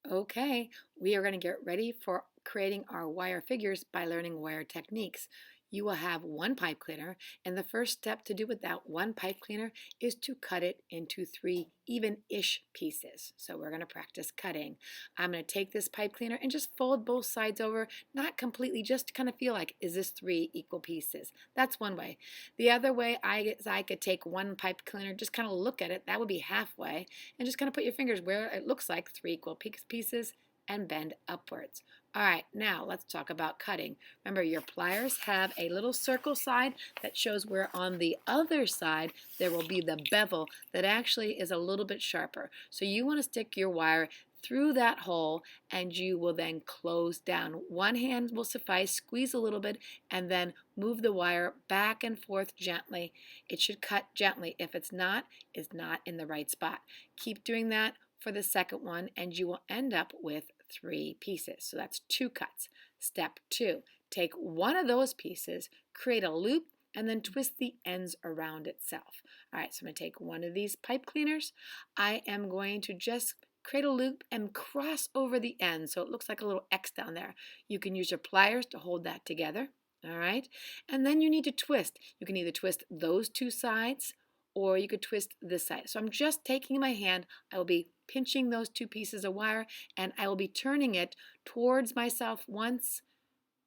Okay, we are going to get ready for creating our wire figures by learning wire techniques. You will have one pipe cleaner, and the first step to do with that one pipe cleaner is to cut it into three even-ish pieces. So we're going to practice cutting. I'm going to take this pipe cleaner and just fold both sides over, not completely, just to kind of feel like, is this three equal pieces? That's one way. The other way I could take one pipe cleaner, just kind of look at it, that would be halfway, and just kind of put your fingers where it looks like three equal pieces and bend upwards. All right, now let's talk about cutting. Remember, your pliers have a little circle side that shows where on the other side there will be the bevel that actually is a little bit sharper. So you want to stick your wire through that hole and you will then close down. One hand will suffice, squeeze a little bit, and then move the wire back and forth gently. It should cut gently. If it's not in the right spot. Keep doing that for the second one and you will end up with three pieces. So that's two cuts. Step two, take one of those pieces, create a loop, and then twist the ends around itself. All right, so I'm going to take one of these pipe cleaners. I am going to just create a loop and cross over the end so it looks like a little X down there. You can use your pliers to hold that together. All right, and then you need to twist. You can either twist those two sides or you could twist this side. So I'm just taking my hand, I will be pinching those two pieces of wire and I will be turning it towards myself once,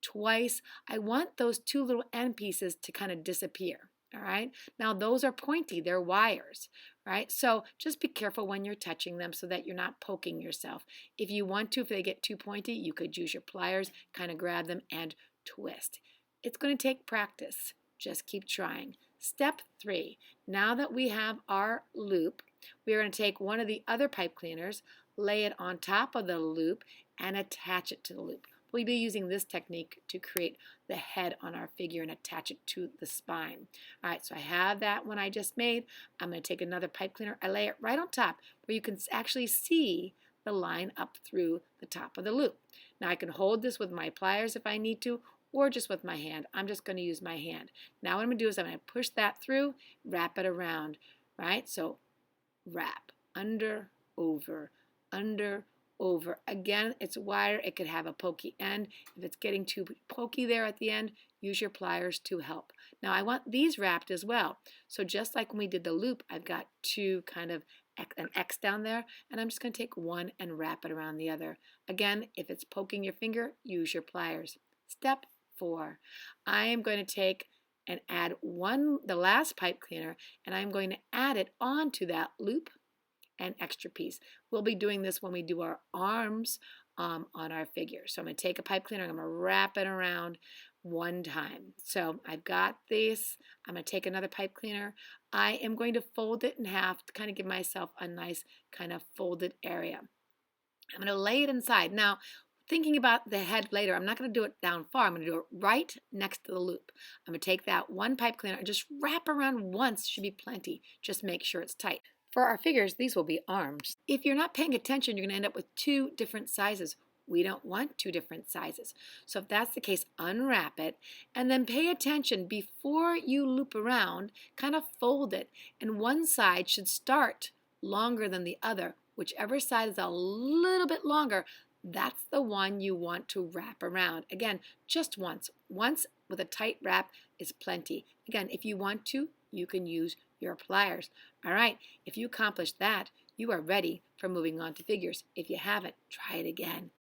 twice. I want those two little end pieces to kind of disappear. All right, now those are pointy, they're wires, right? So just be careful when you're touching them so that you're not poking yourself. If you want to, if they get too pointy, you could use your pliers, kind of grab them and twist. It's going to take practice. Just keep trying. Step three, now that we have our loop, we're going to take one of the other pipe cleaners, lay it on top of the loop, and attach it to the loop. We'll be using this technique to create the head on our figure and attach it to the spine. All right, so I have that one I just made. I'm going to take another pipe cleaner. I lay it right on top where you can actually see the line up through the top of the loop. Now I can hold this with my pliers if I need to, or just with my hand. I'm just going to use my hand. Now what I'm going to do is I'm going to push that through, wrap it around, right? So wrap, under, over, under, over. Again, it's wire. It could have a pokey end. If it's getting too pokey there at the end, use your pliers to help. Now I want these wrapped as well. So just like when we did the loop, I've got two kind of an X down there, and I'm just going to take one and wrap it around the other. Again, if it's poking your finger, use your pliers. Step four, I am going to take and add the last pipe cleaner, and I'm going to add it onto that loop and extra piece. We'll be doing this when we do our arms on our figure. So I'm going to take a pipe cleaner, I'm going to wrap it around one time. So I've got this. I'm going to take another pipe cleaner. I am going to fold it in half to kind of give myself a nice kind of folded area. I'm going to lay it inside. Now, thinking about the head later, I'm not going to do it down far. I'm going to do it right next to the loop. I'm going to take that one pipe cleaner and just wrap around once, should be plenty. Just make sure it's tight. For our figures, these will be arms. If you're not paying attention, you're going to end up with two different sizes. We don't want two different sizes. So if that's the case, unwrap it and then pay attention before you loop around, kind of fold it. And one side should start longer than the other. Whichever side is a little bit longer, that's the one you want to wrap around. Again, just once. Once with a tight wrap is plenty. Again, if you want to, you can use your pliers. All right, if you accomplish that, you are ready for moving on to figures. If you haven't, try it again.